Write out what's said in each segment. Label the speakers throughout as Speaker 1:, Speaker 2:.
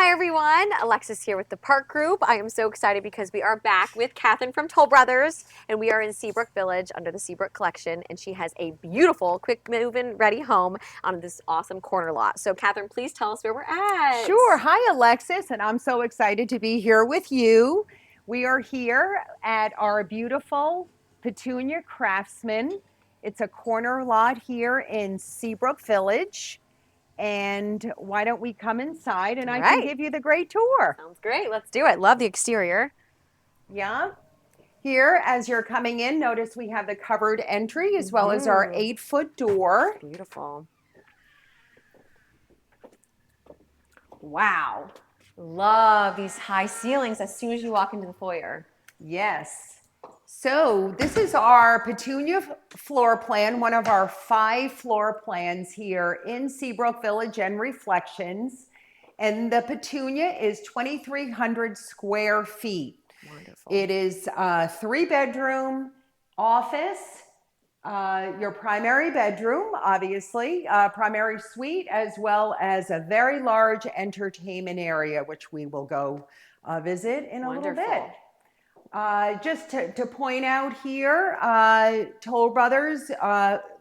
Speaker 1: Hi everyone, Alexis here with the Park Group. I am so excited because we are back with Catherine from Toll Brothers, and we are in Seabrook Village under the Seabrook Collection, and she has a beautiful, quick move-in ready home on this awesome corner lot. So Catherine, please tell us where we're at.
Speaker 2: Sure. Hi, Alexis, and I'm so excited to be here with you. We are here at our beautiful Petunia Craftsman. It's a corner lot here in Seabrook Village. And why don't we come inside and
Speaker 1: All
Speaker 2: I can
Speaker 1: right.
Speaker 2: give you the great tour.
Speaker 1: Sounds great. Let's do it. Love the exterior.
Speaker 2: Yeah. Here, as you're coming in, notice we have the covered entry as well as our 8-foot door.
Speaker 1: Beautiful. Wow. Love these high ceilings as soon as you walk into the foyer.
Speaker 2: Yes. So this is our Petunia floor plan, one of our 5 floor plans here in Seabrook Village and Reflections. And the Petunia is 2,300 square feet.
Speaker 1: Wonderful.
Speaker 2: It is a 3-bedroom office, your primary bedroom, obviously, primary suite, as well as a very large entertainment area, which we will go visit in a little bit. Just to point out here, Toll Brothers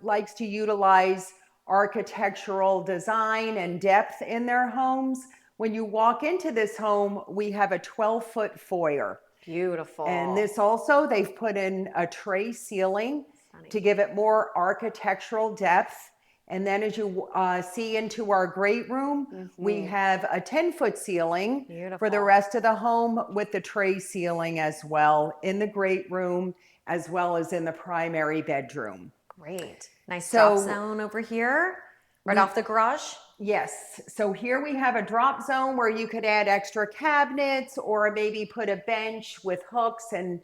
Speaker 2: likes to utilize architectural design and depth in their homes. When you walk into this home, we have a 12-foot foyer.
Speaker 1: Beautiful.
Speaker 2: And this also, they've put in a tray ceiling to give it more architectural depth. And then as you see into our great room, we have a 10-foot ceiling for the rest of the home with the tray ceiling as well in the great room as well as in the primary bedroom.
Speaker 1: Great. Nice drop zone over here, right off the garage.
Speaker 2: Yes. So here we have a drop zone where you could add extra cabinets or maybe put a bench with hooks and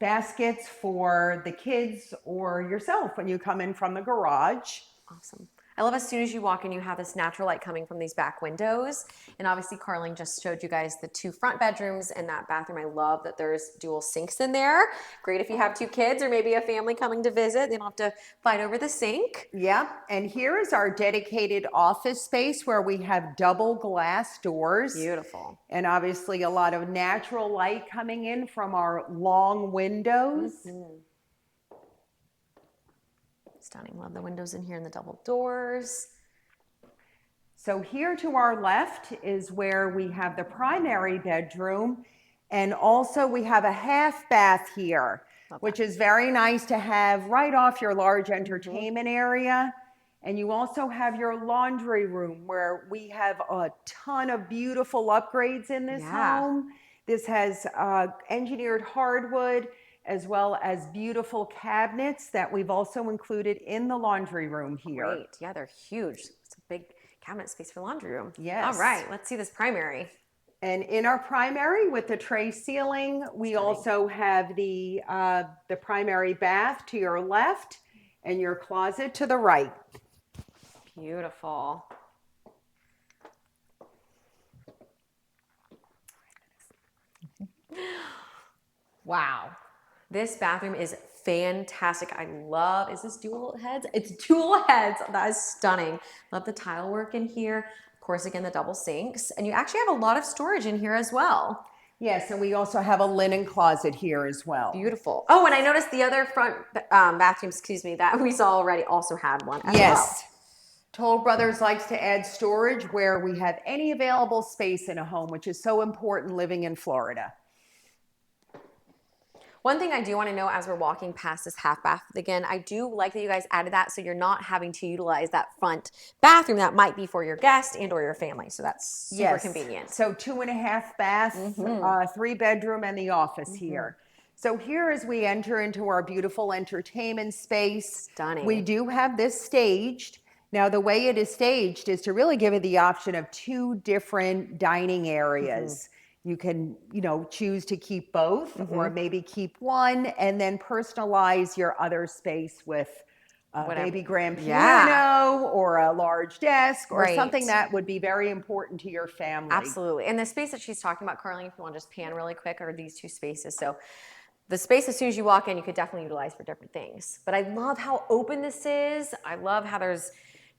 Speaker 2: baskets for the kids or yourself when you come in from the garage.
Speaker 1: Awesome. I love as soon as you walk in, you have this natural light coming from these back windows. And obviously, Carling just showed you guys the 2 front bedrooms and that bathroom. I love that there's dual sinks in there. Great if you have 2 kids or maybe a family coming to visit. They don't have to fight over the sink.
Speaker 2: Yeah. And here is our dedicated office space where we have double glass doors.
Speaker 1: Beautiful.
Speaker 2: And obviously, a lot of natural light coming in from our long windows.
Speaker 1: Stunning. Love the windows in here and the double doors.
Speaker 2: So here to our left is where we have the primary bedroom. And also we have a half bath here, which is very nice to have right off your large entertainment area. And you also have your laundry room where we have a ton of beautiful upgrades in this home. This has engineered hardwood as well as beautiful cabinets that we've also included in the laundry room here.
Speaker 1: Great. Yeah, they're huge. It's a big cabinet space for laundry room.
Speaker 2: Yes.
Speaker 1: All right, let's see this primary.
Speaker 2: And in our primary with the tray ceiling, we also have the primary bath to your left and your closet to the right.
Speaker 1: Beautiful. Wow. This bathroom is fantastic. I love, is this dual heads? It's dual heads. That is stunning. Love the tile work in here. Of course, again, the double sinks. And you actually have a lot of storage in here as well.
Speaker 2: Yes, and we also have a linen closet here as well.
Speaker 1: Beautiful. Oh, and I noticed the other front bathroom, that we saw already also had one as well.
Speaker 2: Toll Brothers likes to add storage where we have any available space in a home, which is so important living in Florida.
Speaker 1: One thing I do want to know as we're walking past this half bath, again, I do like that you guys added that so you're not having to utilize that front bathroom that might be for your guest and or your family. So that's super convenient.
Speaker 2: So 2.5 baths, 3-bedroom and the office here. So here as we enter into our beautiful entertainment space,
Speaker 1: Stunning.
Speaker 2: We do have this staged. Now the way it is staged is to really give it the option of 2 different dining areas. You can, choose to keep both or maybe keep one and then personalize your other space with a baby grand piano or a large desk or something that would be very important to your family.
Speaker 1: Absolutely. And the space that she's talking about, Carling, if you want to just pan really quick, are these 2 spaces. So the space as soon as you walk in, you could definitely utilize for different things. But I love how open this is. I love how there's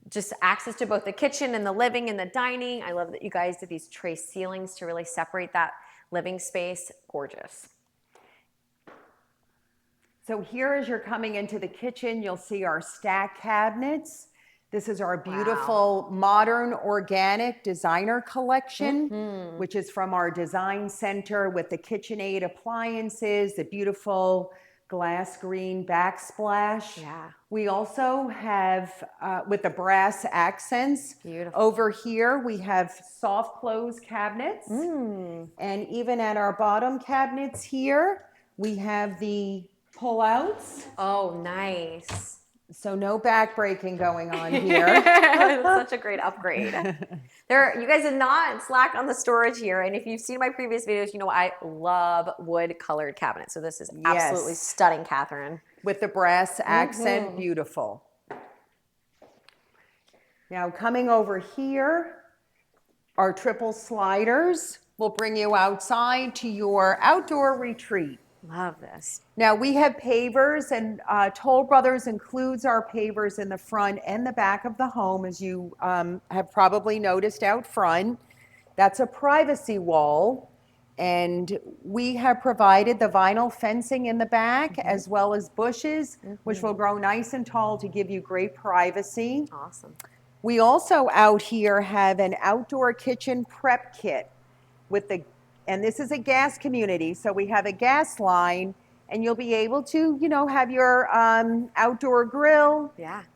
Speaker 1: just access to both the kitchen and the living and the dining. I love that you guys did these tray ceilings to really separate that living space. Gorgeous.
Speaker 2: So here, as you're coming into the kitchen, you'll see our stack cabinets. This is our beautiful modern organic designer collection, which is from our design center with the KitchenAid appliances, the beautiful glass green backsplash.
Speaker 1: Yeah.
Speaker 2: We also have, with the brass accents,
Speaker 1: Beautiful.
Speaker 2: over here we have soft close cabinets. And even at our bottom cabinets here, we have the pull-outs.
Speaker 1: Oh, nice.
Speaker 2: So no back breaking going on here.
Speaker 1: That's such a great upgrade. You guys did not slack on the storage here. And if you've seen my previous videos, you know I love wood colored cabinets. So this is absolutely stunning, Catherine.
Speaker 2: With the brass accent, beautiful. Now coming over here, our triple sliders will bring you outside to your outdoor retreat.
Speaker 1: Love this.
Speaker 2: Now we have pavers, and Toll Brothers includes our pavers in the front and the back of the home, as you have probably noticed out front. That's a privacy wall, and we have provided the vinyl fencing in the back as well as bushes, which will grow nice and tall to give you great privacy.
Speaker 1: Awesome.
Speaker 2: We also out here have an outdoor kitchen prep kit with and this is a gas community, so we have a gas line, and you'll be able to, have your outdoor grill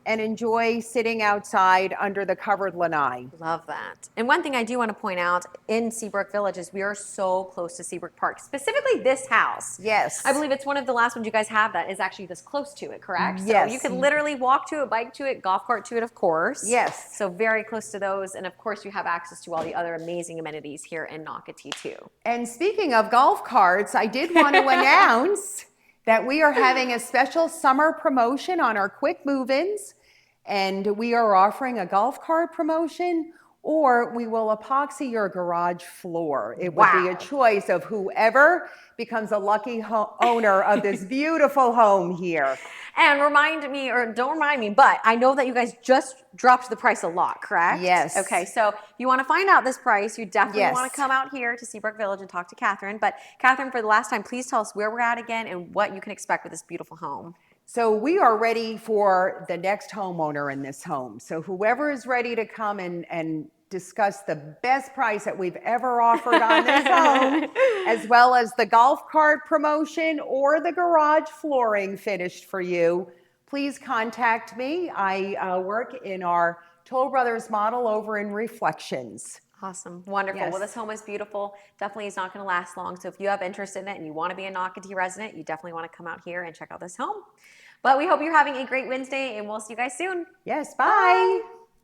Speaker 2: and enjoy sitting outside under the covered lanai.
Speaker 1: Love that. And one thing I do want to point out in Seabrook Village is we are so close to Seabrook Park, specifically this house.
Speaker 2: Yes.
Speaker 1: I believe it's one of the last ones you guys have that is actually this close to it, correct?
Speaker 2: Yes.
Speaker 1: So you can literally walk to it, bike to it, golf cart to it, of course.
Speaker 2: Yes.
Speaker 1: So very close to those. And of course, you have access to all the other amazing amenities here in Nocatee too.
Speaker 2: And speaking of golf carts, I did want to announce that we are having a special summer promotion on our quick move-ins, and we are offering a golf cart promotion, or we will epoxy your garage floor. It would be a choice of whoever becomes a lucky owner of this beautiful home here.
Speaker 1: And remind me, or don't remind me, but I know that you guys just dropped the price a lot, correct?
Speaker 2: Yes.
Speaker 1: Okay, so if you want to find out this price, you definitely want to come out here to Seabrook Village and talk to Catherine. But Catherine, for the last time, please tell us where we're at again and what you can expect with this beautiful home.
Speaker 2: So we are ready for the next homeowner in this home. So whoever is ready to come and discuss the best price that we've ever offered on this home, as well as the golf cart promotion or the garage flooring finished for you, please contact me. I work in our Toll Brothers model over in Reflections.
Speaker 1: Awesome. Wonderful.
Speaker 2: Yes.
Speaker 1: Well, this home is beautiful. Definitely is not going to last long. So if you have interest in it and you want to be a Nocatee resident, you definitely want to come out here and check out this home. But we hope you're having a great Wednesday, and we'll see you guys soon.
Speaker 2: Yes, bye.